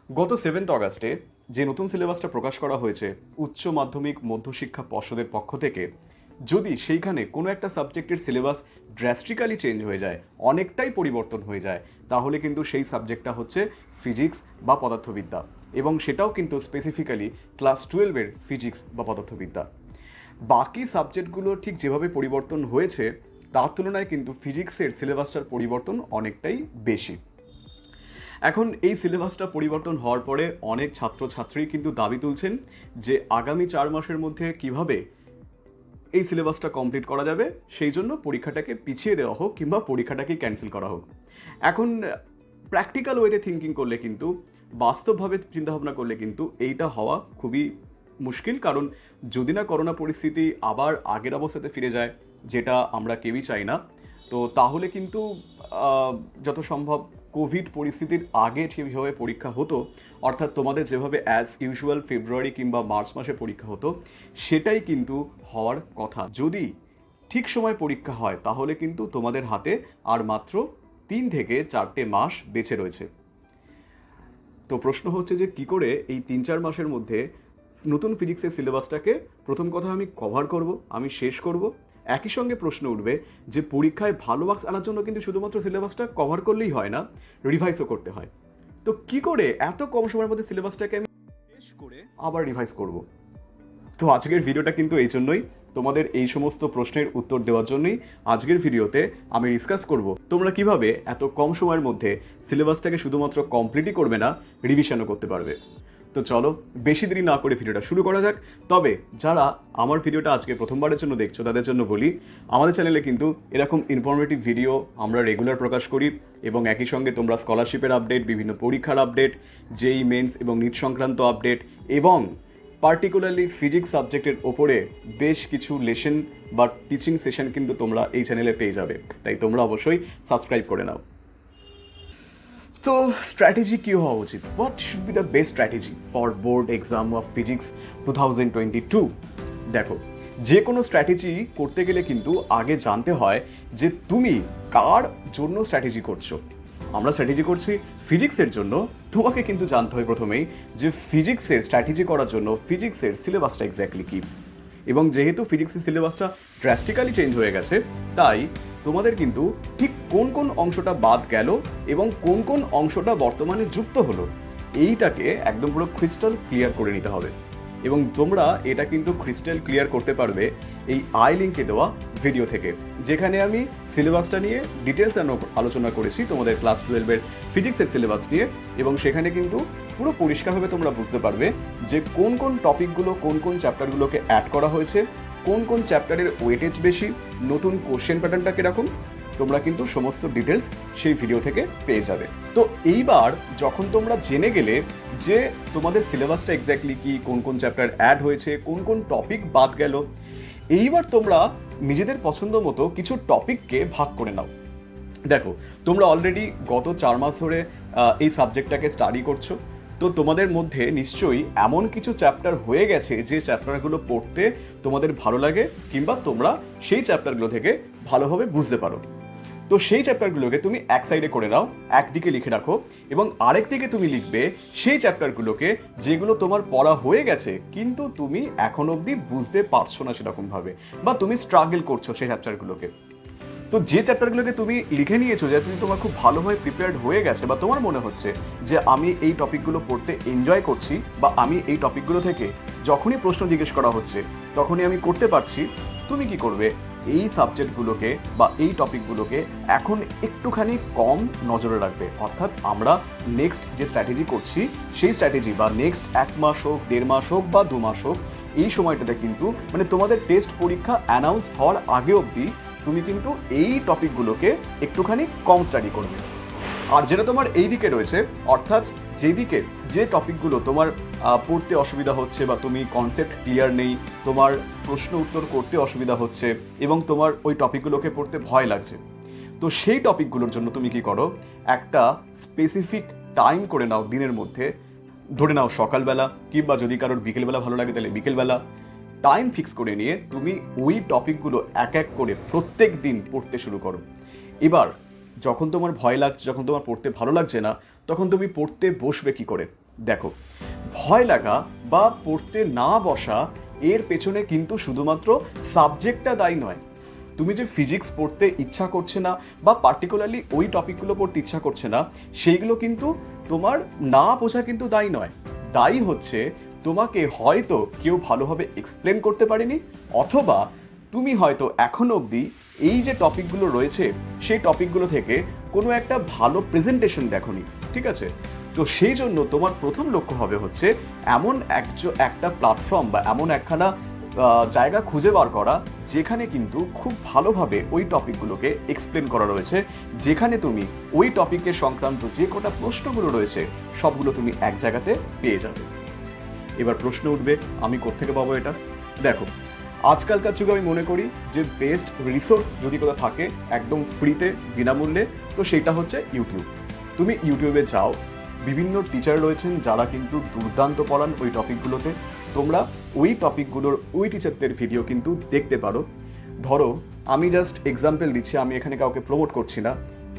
গত 7th অগাস্টে যে নতুন সিলেবাসটা প্রকাশ করা হয়েছে উচ্চ মাধ্যমিক মধ্যশিক্ষা পর্ষদের পক্ষ থেকে, যদি সেইখানে কোনো একটা সাবজেক্টের সিলেবাস ড্রাস্টিক্যালি চেঞ্জ হয়ে যায়, অনেকটাই পরিবর্তন হয়ে যায়, তাহলে কিন্তু সেই সাবজেক্টটা হচ্ছে ফিজিক্স বা পদার্থবিদ্যা, এবং সেটাও কিন্তু স্পেসিফিক্যালি ক্লাস 12-এর ফিজিক্স বা পদার্থবিদ্যা। বাকি সাবজেক্টগুলো ঠিক যেভাবে পরিবর্তন হয়েছে তার তুলনায় কিন্তু ফিজিক্সের সিলেবাসটার পরিবর্তন অনেকটাই বেশি। এখন এই সিলেবাসটা পরিবর্তন হওয়ার পরে অনেক ছাত্রছাত্রী কিন্তু দাবি তুলছেন যে আগামী 4 মাসের মধ্যে কিভাবে এই সিলেবাসটা কমপ্লিট করা যাবে, সেই জন্য পরীক্ষাটাকে পিছিয়ে দেওয়া হোক কিংবা পরীক্ষাটাকে ক্যান্সেল করা হোক। এখন প্র্যাকটিক্যাল ওয়েতে থিঙ্কিং করলে কিন্তু, বাস্তবভাবে চিন্তাভাবনা করলে কিন্তু এইটা হওয়া খুবই মুশকিল। কারণ যদি না করোনা পরিস্থিতি আবার আগের অবস্থাতে ফিরে যায়, যেটা আমরা কেউই চাই না, তো তাহলে কিন্তু যত সম্ভব কোভিড পরিস্থিতির আগে যেভাবে পরীক্ষা হতো, অর্থাৎ তোমাদের যেভাবে অ্যাজ ইউজুয়াল ফেব্রুয়ারি কিংবা মার্চ মাসে পরীক্ষা হতো, সেটাই কিন্তু হওয়ার কথা। যদি ঠিক সময় পরীক্ষা হয় তাহলে কিন্তু তোমাদের হাতে আর মাত্র 3 থেকে 4টে মাস বেঁচে রয়েছে। তো প্রশ্ন হচ্ছে যে কী করে এই 3-4 মাসের মধ্যে নতুন ফিজিক্সের সিলেবাসটাকে প্রথম কথা আমি কভার করব, আমি শেষ করব। একই সঙ্গে প্রশ্ন উঠবে যে পরীক্ষায় ভালো মার্কস আনার জন্য কিন্তু শুধুমাত্র সিলেবাসটা কভার করলেই হয় না, রিভাইসও করতে হয়। তো কি করে এত কম সময়ের মধ্যে সিলেবাসটাকে আমি শেষ করে আবার রিভাইস করব? তো আজকের ভিডিওটা কিন্তু এই জন্যই, তোমাদের এই সমস্ত প্রশ্নের উত্তর দেওয়ার জন্যই আজকের ভিডিওতে আমি ডিসকাস করব তোমরা কিভাবে এত কম সময়ের মধ্যে সিলেবাসটাকে শুধুমাত্র কমপ্লিটই করবে না, রিভিশনও করতে পারবে। তো চলো বেশি দেরি না করে ভিডিওটা শুরু করা যাক। তবে যারা আমার ভিডিওটা আজকে প্রথমবারের জন্য দেখছো তাদের জন্য বলি, আমাদের চ্যানেলে কিন্তু এরকম ইনফরমেটিভ ভিডিও আমরা রেগুলার প্রকাশ করি, এবং একই সঙ্গে তোমরা স্কলারশিপের আপডেট, বিভিন্ন পরীক্ষার আপডেট, জেই মেন্স এবং নিট সংক্রান্ত আপডেট, এবং পার্টিকুলারলি ফিজিক্স সাবজেক্টের ওপরে বেশ কিছু লেসন বা টিচিং সেশন কিন্তু তোমরা এই চ্যানেলে পেয়ে যাবে। তাই তোমরা অবশ্যই সাবস্ক্রাইব করে নাও। তো স্ট্র্যাটেজি কী হওয়া উচিত? What should be the best strategy for board exam of physics 2022? দেখো, যে কোনো স্ট্র্যাটেজি করতে গেলে কিন্তু আগে জানতে হয় যে তুমি কার জন্য স্ট্র্যাটেজি করছো। আমরা স্ট্র্যাটেজি করছি ফিজিক্সের জন্য, তোমাকে কিন্তু জানতে হয় প্রথমেই যে ফিজিক্সের স্ট্র্যাটেজি করার জন্য ফিজিক্সের সিলেবাসটা এক্স্যাক্টলি কী। এবং যেহেতু ফিজিক্সের সিলেবাসটা ড্রাস্টিক্যালি চেঞ্জ হয়ে গেছে, তাই তোমাদের কিন্তু ঠিক কোন কোন অংশটা বাদ গেল এবং কোন কোন অংশটা বর্তমানে যুক্ত হলো, এইটাকে একদম পুরো ক্রিস্টাল ক্লিয়ার করে নিতে হবে। এবং তোমরা এটা কিন্তু ক্রিস্টাল ক্লিয়ার করতে পারবে এই আই লিঙ্কে দেওয়া ভিডিও থেকে, যেখানে আমি সিলেবাসটা নিয়ে ডিটেলস আলোচনা করেছি তোমাদের ক্লাস 12-এর ফিজিক্সের সিলেবাস নিয়ে। এবং সেখানে কিন্তু পুরো পরিষ্কারভাবে তোমরা বুঝতে পারবে যে কোন কোন টপিকগুলো, কোন কোন চ্যাপ্টারগুলোকে অ্যাড করা হয়েছে, কোন কোন চ্যাপ্টারের ওয়েটেজ বেশি, নতুন কোশ্চেন প্যাটার্নটা কীরকম, তোমরা কিন্তু সমস্ত ডিটেলস সেই ভিডিও থেকে পেয়ে যাবে। তো এইবার যখন তোমরা জেনে গেলে যে তোমাদের সিলেবাসটা এক্স্যাক্টলি কি, কোন কোন চ্যাপ্টার অ্যাড হয়েছে, কোন কোন টপিক বাদ গেল, এইবার তোমরা নিজেদের পছন্দ মতো কিছু টপিককে ভাগ করে নাও। দেখো, তোমরা অলরেডি গত 4 মাস ধরে এই সাবজেক্টটাকে স্টাডি করছো, তো তোমাদের মধ্যে নিশ্চয়ই এমন কিছু চ্যাপ্টার হয়ে গেছে যে চ্যাপ্টারগুলো পড়তে তোমাদের ভালো লাগে, কিংবা তোমরা সেই চ্যাপ্টারগুলো থেকে ভালোভাবে বুঝতে পারো। তো সেই চ্যাপ্টারগুলোকে তুমি এক সাইডে করে নাও, একদিকে লিখে রাখো, এবং আরেক দিকে তুমি লিখবে সেই চ্যাপ্টারগুলোকে যেগুলো তোমার পড়া হয়ে গেছে কিন্তু তুমি এখন অবধি বুঝতে পারছো না সেরকমভাবে, বা তুমি স্ট্রাগল করছো সেই চ্যাপ্টারগুলোকে। তো যে চ্যাপ্টারগুলোকে তুমি লিখে নিয়েছো, যে তুমি তোমার খুব ভালোভাবে প্রিপেয়ার্ড হয়ে গেছে, বা তোমার মনে হচ্ছে যে আমি এই টপিকগুলো পড়তে এনজয় করছি, বা আমি এই টপিকগুলো থেকে যখনই প্রশ্ন জিজ্ঞেস করা হচ্ছে তখনই আমি করতে পারছি, তুমি কি করবে? এই সাবজেক্টগুলোকে বা এই টপিকগুলোকে এখন একটুখানি কম নজরে রাখবে। অর্থাৎ আমরা নেক্সট যে স্ট্র্যাটেজি করছি সেই স্ট্র্যাটেজি, বা নেক্সট 1 মাস হোক, 1.5 মাস হোক, বা 2 মাস হোক, এই সময়টাতে কিন্তু মানে তোমাদের টেস্ট পরীক্ষা অ্যানাউন্স হওয়ার আগে অবধি তুমি কিন্তু এই টপিকগুলোকে একটুখানি কম স্টাডি করবে। আর যেটা তোমার এই দিকে রয়েছে, অর্থাৎ যেদিকে যে টপিকগুলো তোমার পড়তে অসুবিধা হচ্ছে, বা তুমি কনসেপ্ট ক্লিয়ার নেই, তোমার প্রশ্ন উত্তর করতে অসুবিধা হচ্ছে, এবং তোমার ওই টপিকগুলোকে পড়তে ভয় লাগছে, তো সেই টপিকগুলোর জন্য তুমি কি করো, একটা স্পেসিফিক টাইম করে নাও দিনের মধ্যে, ধরে নাও সকালবেলা, কিংবা যদি কারোর বিকেলবেলা ভালো লাগে তাহলে বিকেলবেলা, টাইম ফিক্স করে নিয়ে তুমি ওই টপিকগুলো এক এক করে প্রত্যেক দিন পড়তে শুরু করো। এবার যখন তোমার ভয় লাগছে, যখন তোমার পড়তে ভালো লাগছে না, তখন তুমি পড়তে বসবে কি করে? দেখো, ভয় লাগা বা পড়তে না বসা এর পেছনে কিন্তু শুধুমাত্র সাবজেক্টটা দায়ী নয়। তুমি যে ফিজিক্স পড়তে ইচ্ছা করছে না বা পার্টিকুলারলি ওই টপিকগুলো পড়তে ইচ্ছা করছে না, সেইগুলো কিন্তু তোমার না বোঝা কিন্তু দায়ী নয়। দায়ী হচ্ছে তোমাকে হয়তো কেউ ভালোভাবে এক্সপ্লেন করতে পারেনি, অথবা তুমি হয়তো এখনো অবধি এই যে টপিকগুলো রয়েছে সেই টপিকগুলো থেকে কোনো একটা ভালো প্রেজেন্টেশন দেখোনি। ঠিক আছে? তো সেই জন্য তোমার প্রথম লক্ষ্য হবে হচ্ছে এমন একটা প্ল্যাটফর্ম বা এমন একখানা জায়গা খুঁজে বার করা যেখানে কিন্তু খুব ভালোভাবে ওই টপিকগুলোকে এক্সপ্লেন করা রয়েছে, যেখানে তুমি ওই টপিকের সংক্রান্ত যে কটা প্রশ্নগুলো রয়েছে সবগুলো তুমি এক জায়গাতে পেয়ে যাবে। এবার প্রশ্ন উঠবে, আমি কোত্থেকে পাবো এটা? দেখো, আজকালকার যুগে আমি মনে করি যে বেস্ট রিসোর্স যদি কোথাও থাকে একদম ফ্রিতে বিনামূল্যে, তো সেটা হচ্ছে ইউটিউব। তুমি ইউটিউবে যাও, বিভিন্ন টিচার রয়েছেন যারা কিন্তু দুর্দান্ত পড়ান ওই টপিকগুলোতে। তোমরা ওই টপিকগুলোর ওই টিচারদের ভিডিও কিন্তু দেখতে পারো। ধরো, আমি জাস্ট এক্সাম্পল দিচ্ছি, আমি এখানে কাউকে প্রমোট করছি না।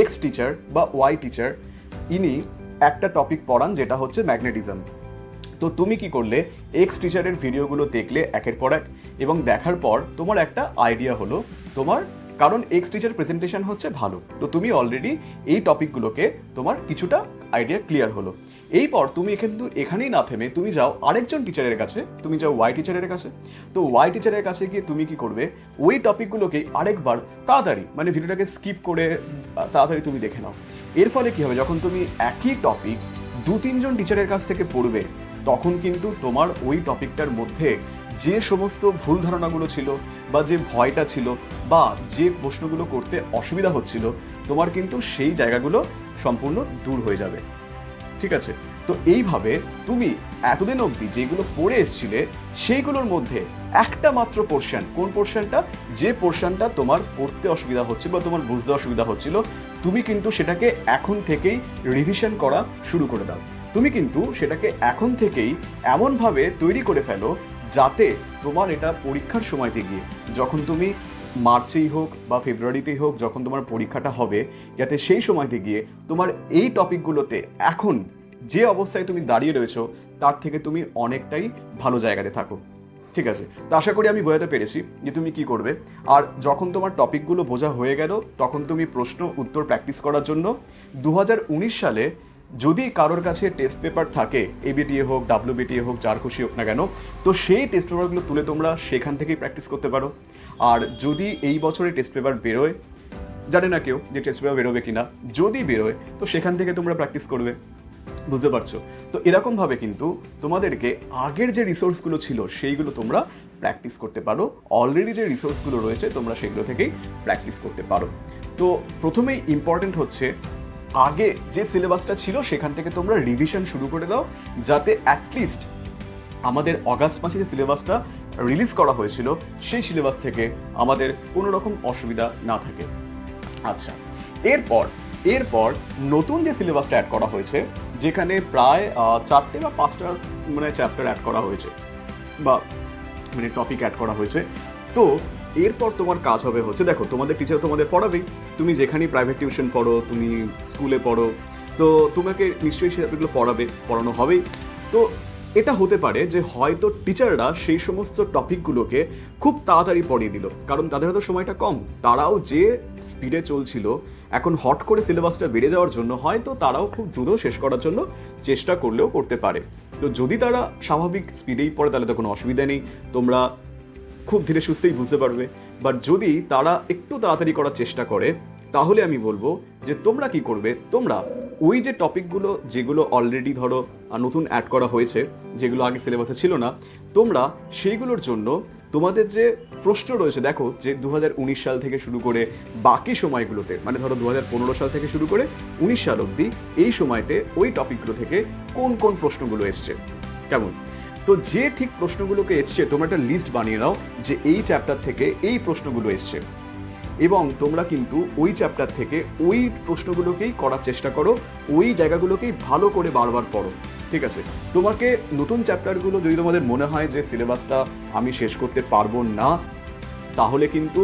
এক্স টিচার বা ওয়াই টিচার, ইনি একটা টপিক পড়ান যেটা হচ্ছে ম্যাগনেটিজম। তো তুমি কি করলে, এক্স টিচারের ভিডিওগুলো দেখলে একের পর এক, এবং দেখার পর তোমার একটা আইডিয়া হলো তোমার, কারণ এক্স টিচার প্রেজেন্টেশন হচ্ছে ভালো, তো তুমি অলরেডি এই টপিকগুলোকে তোমার কিছুটা আইডিয়া ক্লিয়ার হলো। এরপর তুমি কিন্তু এখানেই না থেমে তুমি যাও আরেকজন টিচারের কাছে, তুমি যাও ওয়াই টিচারের কাছে। তো ওয়াই টিচারের কাছে গিয়ে তুমি কি করবে, ওই টপিকগুলোকে আরেকবার তাড়াতাড়ি, মানে ভিডিওটাকে স্কিপ করে তাড়াতাড়ি তুমি দেখে নাও। এর ফলে কি হবে, যখন তুমি একই টপিক 2-3 জন টিচারের কাছ থেকে পড়বে, তখন কিন্তু তোমার ওই টপিকটার মধ্যে যে সমস্ত ভুল ধারণাগুলো ছিল বা যে ভয়টা ছিল বা যে প্রশ্নগুলো করতে অসুবিধা হচ্ছিল, তোমার কিন্তু সেই জায়গাগুলো সম্পূর্ণ দূর হয়ে যাবে। ঠিক আছে? তো এইভাবে তুমি এতদিন অবধি যেগুলো পড়ে এসছিলে সেইগুলোর মধ্যে একটা মাত্র পোর্শন, কোন পোর্শনটা, যে পোর্শনটা তোমার পড়তে অসুবিধা হচ্ছিল বা তোমার বুঝতে অসুবিধা হচ্ছিল, তুমি কিন্তু সেটাকে এখন থেকেই রিভিশন করা শুরু করে দাও। তুমি কিন্তু সেটাকে এখন থেকেই এমনভাবে তৈরি করে ফেলো যাতে তোমার এটা পরীক্ষার সময়তে গিয়ে, যখন তুমি মার্চেই হোক বা ফেব্রুয়ারিতেই হোক যখন তোমার পরীক্ষাটা হবে, যাতে সেই সময়তে গিয়ে তোমার এই টপিকগুলোতে এখন যে অবস্থায় তুমি দাঁড়িয়ে রয়েছো তার থেকে তুমি অনেকটাই ভালো জায়গাতে থাকো। ঠিক আছে? তো আশা করি আমি বোঝাতে পেরেছি যে তুমি কি করবে। আর যখন তোমার টপিকগুলো বোঝা হয়ে গেল, তখন তুমি প্রশ্ন উত্তর প্র্যাকটিস করার জন্য 2019 সালে যদি কারোর কাছে টেস্ট পেপার থাকে, এবিটিএ হোক, ডাব্লিউবিটিএ হোক, যার খুশি হোক না কেন, তো সেই টেস্ট পেপারগুলো তুলে তোমরা সেখান থেকেই প্র্যাকটিস করতে পারো। আর যদি এই বছরে টেস্ট পেপার বেরোয়, জানে না কেউ যে টেস্ট পেপার বেরোবে কিনা, যদি বেরোয় তো সেখান থেকে তোমরা প্র্যাকটিস করবে। বুঝতে পারছো? তো এরকমভাবে কিন্তু তোমাদেরকে আগের যে রিসোর্সগুলো ছিল সেইগুলো তোমরা প্র্যাকটিস করতে পারো। অলরেডি যে রিসোর্সগুলো রয়েছে তোমরা সেগুলো থেকেই প্র্যাকটিস করতে পারো। তো প্রথমেই ইম্পর্টেন্ট হচ্ছে আগে যে সিলেবাসটা ছিল সেখান থেকে তোমরা রিভিশন শুরু করে দাও, যাতে অ্যাটলিস্ট আমাদের অগাস্ট মাসে যে সিলেবাসটা রিলিজ করা হয়েছিল সেই সিলেবাস থেকে আমাদের কোনো রকম অসুবিধা না থাকে। আচ্ছা, এরপর নতুন যে সিলেবাসটা অ্যাড করা হয়েছে, যেখানে প্রায় 4টে বা 5টা মানে চ্যাপ্টার অ্যাড করা হয়েছে বা মানে টপিক অ্যাড করা হয়েছে। তো এরপর তোমার কাজ হবে হচ্ছে, দেখো তোমাদের টিচার তোমাদের পড়াবেই, তুমি যেখানেই প্রাইভেট টিউশন পড়ো, তুমি স্কুলে পড়ো, তো তোমাকে নিশ্চয়ই সেগুলো পড়ানো হবেই। তো এটা হতে পারে যে হয়তো টিচাররা সেই সমস্ত টপিকগুলোকে খুব তাড়াতাড়ি পড়িয়ে দিল, কারণ তাদের হয়তো সময়টা কম, তারাও যে স্পিডে চলছিল, এখন হট করে সিলেবাসটা বেড়ে যাওয়ার জন্য হয়তো তারাও খুব দ্রুত শেষ করার জন্য চেষ্টা করলেও করতে পারে। তো যদি তারা স্বাভাবিক স্পিডেই পড়ে তাহলে তো কোনো অসুবিধা নেই, তোমরা খুব ধীরে সুস্থেই বুঝতে পারবে। বাট যদি তারা একটু তাড়াতাড়ি করার চেষ্টা করে, তাহলে আমি বলবো যে তোমরা কি করবে, তোমরা ওই যে টপিকগুলো যেগুলো অলরেডি ধরো নতুন অ্যাড করা হয়েছে, যেগুলো আগে সিলেবাসে ছিল না, তোমরা সেইগুলোর জন্য তোমাদের যে প্রশ্ন রয়েছে, দেখো যে 2019 সাল থেকে শুরু করে বাকি সময়গুলোতে, মানে ধরো 2015 সাল থেকে শুরু করে 19 সাল অবধি এই সময়তে ওই টপিকগুলো থেকে কোন কোন প্রশ্নগুলো এসছে, কেমন? তো যে ঠিক প্রশ্নগুলোকে এসছে তোমরা একটা লিস্ট বানিয়ে নাও যে এই চ্যাপ্টার থেকে এই প্রশ্নগুলো এসছে, এবং তোমরা কিন্তু ওই চ্যাপ্টার থেকে ওই প্রশ্নগুলোকেই করার চেষ্টা করো, ওই জায়গাগুলোকেই ভালো করে বারবার পড়ো। ঠিক আছে? তোমাকে নতুন চ্যাপ্টারগুলো যদি তোমাদের মনে হয় যে সিলেবাসটা আমি শেষ করতে পারবো না, তাহলে কিন্তু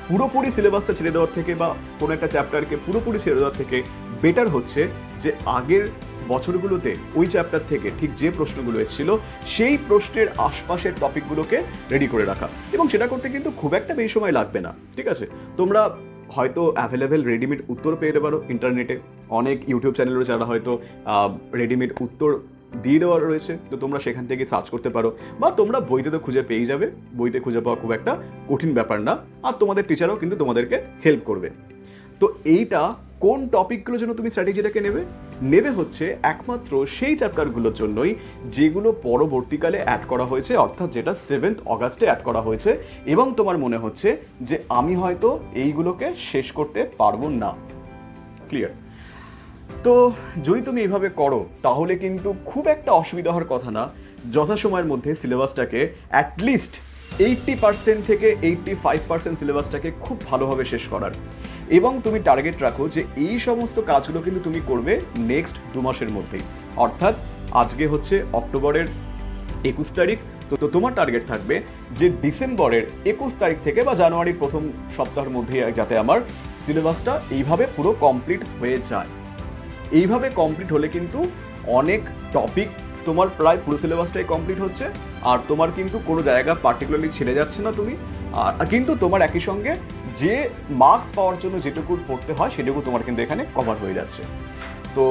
পুরোপুরি সিলেবাসটা ছেড়ে দেওয়ার থেকে বা কোনো একটা চ্যাপ্টারকে পুরোপুরি ছেড়ে দেওয়ার থেকে বেটার হচ্ছে যে আগের বছরগুলোতে ওই চ্যাপ্টার থেকে ঠিক যে প্রশ্নগুলো এসেছিল সেই প্রশ্নের আশপাশের টপিকগুলোকে রেডি করে রাখা, এবং সেটা করতে কিন্তু খুব একটা বেশি সময় লাগবে না। ঠিক আছে, তোমরা হয়তো অ্যাভেলেবেল রেডিমেড উত্তর পেয়ে যেতে পারো ইন্টারনেটে, অনেক ইউটিউব চ্যানেলেরও যারা হয়তো রেডিমেড উত্তর দিয়ে দেওয়া রয়েছে, তো তোমরা সেখান থেকে সার্চ করতে পারো, বা তোমরা বইতে তো খুঁজে পেয়ে যাবে, বইতে খুঁজে পাওয়া খুব একটা কঠিন ব্যাপার না, আর তোমাদের টিচারও কিন্তু তোমাদেরকে হেল্প করবে। তো এইটা কোন টপিকগুলোর জন্য তুমি স্ট্র্যাটেজিটাকে নেবে হচ্ছে একমাত্র সেই চ্যাপ্টারগুলোর জন্যই যেগুলো পরবর্তীকালে অ্যাড করা হয়েছে, অর্থাৎ যেটা 7 অগাস্টে অ্যাড করা হয়েছে, এবং তোমার মনে হচ্ছে যে আমি হয়তো এইগুলোকে শেষ করতে পারবো না। ক্লিয়ার? তো যদি তুমি এইভাবে করো তাহলে কিন্তু খুব একটা অসুবিধা হওয়ার কথা না, যথাসময়ের মধ্যে সিলেবাসটাকে অ্যাটলিস্ট 80% থেকে 85% সিলেবাসটাকে খুব ভালোভাবে শেষ করার, এবং তুমি টার্গেট রাখো যে এই সমস্ত কাজগুলো কিন্তু তুমি করবে নেক্সট 2 মাসের মধ্যেই, অর্থাৎ আজকে হচ্ছে অক্টোবরের 21 তারিখ, তো তোমার টার্গেট থাকবে যে ডিসেম্বরের 21 তারিখ থেকে বা জানুয়ারির প্রথম সপ্তাহের মধ্যে যাতে আমার সিলেবাসটা এইভাবে পুরো কমপ্লিট হয়ে যায়। এইভাবে কমপ্লিট হলে কিন্তু অনেক টপিক তোমার প্রায় পুরো সিলেবাসটাই কমপ্লিট হচ্ছে, আর তোমার কিন্তু কোনো জায়গা পার্টিকুলারলি ছেড়ে যাচ্ছে না তুমি, আর কিন্তু তোমার একই সঙ্গে যে মার্কস পাওয়ার জন্য যেটুকু পড়তে হয় সেটুকু তোমার কিন্তু এখানে কভার হয়ে যাচ্ছে। তো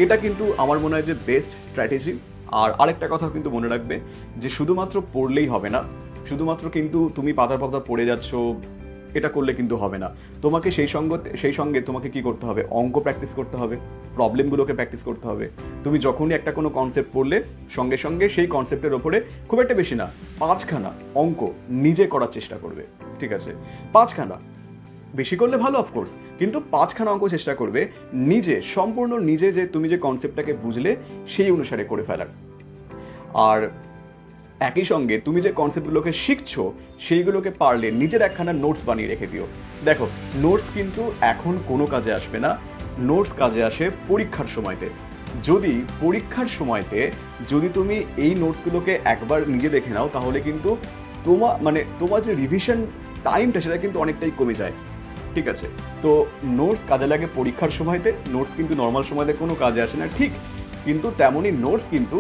এটা কিন্তু আমার মনে হয় যে বেস্ট স্ট্র্যাটেজি। আর আরেকটা কথা কিন্তু মনে রাখবে যে শুধুমাত্র পড়লেই হবে না, শুধুমাত্র কিন্তু তুমি পাতার পাতা পড়ে যাচ্ছ এটা করলে কিন্তু হবে না, তোমাকে সেই সঙ্গে তোমাকে কি করতে হবে, অঙ্ক প্র্যাকটিস করতে হবে, প্রবলেমগুলোকে প্র্যাকটিস করতে হবে। তুমি যখনই একটা কোনো কনসেপ্ট পড়লে সঙ্গে সঙ্গে সেই কনসেপ্টের ওপরে খুব একটা বেশি না 5খানা অঙ্ক নিজে করার চেষ্টা করবে। ঠিক আছে, 5খানা, বেশি করলে ভালো অফকোর্স, কিন্তু 5খানা অঙ্ক চেষ্টা করবে নিজে, সম্পূর্ণ নিজে, যে তুমি যে কনসেপ্টটাকে বুঝলে সেই অনুসারে করে ফেলার। আর একই সঙ্গে তুমি যে কনসেপ্টগুলোকে শিখছো সেইগুলোকে পারলে নিজের একখানা নোটস বানিয়ে রেখে দিও। দেখো, নোটস কিন্তু এখন কোনো কাজে আসবে না, নোটস কাজে আসে পরীক্ষার সময়তে। যদি পরীক্ষার সময়তে যদি তুমি এই নোটসগুলোকে একবার নিজে দেখে নাও তাহলে কিন্তু তোমার যে রিভিশন টাইমটা সেটা কিন্তু অনেকটাই কমে যায়। ঠিক আছে, তো নোটস কাজে লাগে পরীক্ষার সময়তে, নোটস কিন্তু নর্মাল সময়তে কোনো কাজে আসে না ঠিক, কিন্তু তেমনই নোটস কিন্তু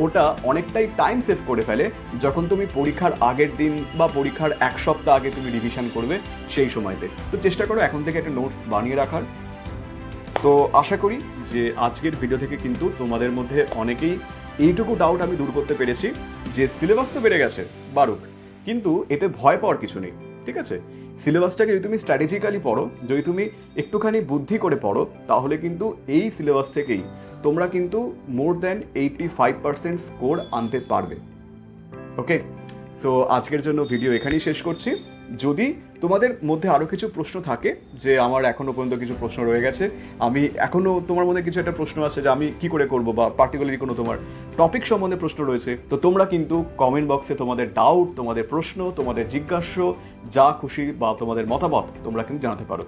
ওটা অনেকটাই টাইম সেভ করে ফেলে যখন তুমি পরীক্ষার আগের দিন বা পরীক্ষার 1 সপ্তাহ আগে তুমি রিভিশন করবে সেই সময়তে। তো চেষ্টা করো এখন থেকে একটা নোটস বানিয়ে রাখার। তো আশা করি যে আজকের ভিডিও থেকে কিন্তু তোমাদের মধ্যে অনেকেই এইটুকু ডাউট আমি দূর করতে পেরেছি যে সিলেবাস তো বেড়ে গেছে, বাড়ুক, কিন্তু এতে ভয় পাওয়ার কিছু নেই। ঠিক আছে, সিলেবাসটাকে যদি তুমি স্ট্র্যাটেজিক্যালি পড়ো, যদি তুমি একটুখানি বুদ্ধি করে পড়ো, তাহলে কিন্তু এই সিলেবাস থেকেই তোমরা কিন্তু মোর দ্যান 85% স্কোর আনতে পারবে। ওকে, সো আজকের জন্য ভিডিও এখানেই শেষ করছি। যদি তোমাদের মধ্যে আরও কিছু প্রশ্ন থাকে যে আমার এখনও পর্যন্ত কিছু প্রশ্ন রয়ে গেছে, আমি এখনও তোমার মধ্যে কিছু একটা প্রশ্ন আছে যে আমি কি করে করব, বা পার্টিকুলারলি কোনো তোমার টপিক সম্বন্ধে প্রশ্ন রয়েছে, তো তোমরা কিন্তু কমেন্ট বক্সে তোমাদের ডাউট, তোমাদের প্রশ্ন, তোমাদের জিজ্ঞাস্য যা খুশি বা তোমাদের মতামত তোমরা কিন্তু জানাতে পারো।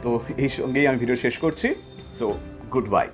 তো এই সঙ্গেই আমি ভিডিও শেষ করছি। So good bye.